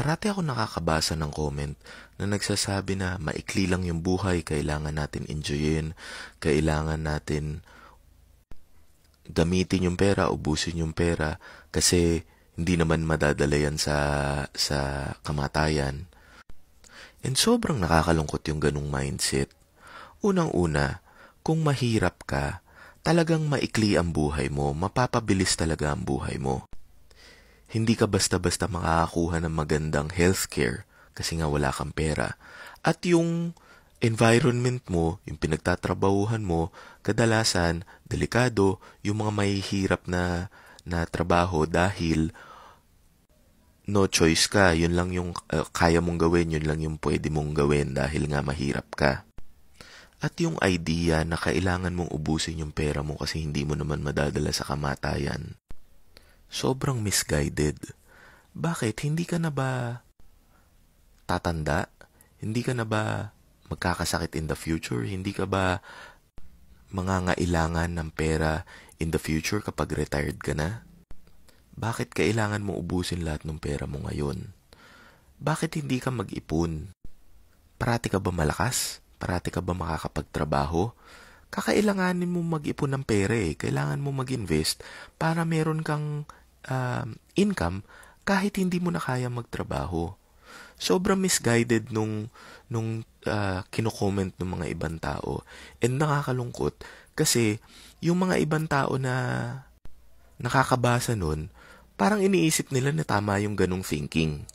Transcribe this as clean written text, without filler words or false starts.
Parati ako nakakabasa ng comment na nagsasabi na maikli lang yung buhay, kailangan natin enjoyin, kailangan natin gamitin yung pera, ubusin yung pera, kasi hindi naman madadala yan sa kamatayan. And sobrang nakakalungkot yung ganung mindset. Unang-una, kung mahirap ka, talagang maikli ang buhay mo, mapapabilis talaga ang buhay mo. Hindi ka basta-basta makakakuha ng magandang healthcare kasi nga wala kang pera. At yung environment mo, yung pinagtatrabahuhan mo, kadalasan, delikado, yung mga mahihirap na trabaho dahil no choice ka, yun lang yung kaya mong gawin, yun lang yung pwede mong gawin dahil nga mahirap ka. At yung idea na kailangan mong ubusin yung pera mo kasi hindi mo naman madadala sa kamatayan, sobrang misguided. Bakit? Hindi ka na ba tatanda? Hindi ka na ba magkakasakit in the future? Hindi ka ba mangangailangan ng pera in the future kapag retired ka na? Bakit kailangan mo ubusin lahat ng pera mo ngayon? Bakit hindi ka mag-ipon? Parati ka ba malakas? Parati ka ba makakapagtrabaho? Kakailanganin mo mag-ipon ng pera eh. Kailangan mo mag-invest para meron kang income kahit hindi mo na kaya magtrabaho. Sobrang misguided nung kino-comment ng mga ibang tao. And nakakalungkot kasi yung mga ibang tao na nakakabasa nun, parang iniisip nila na tama yung ganong thinking.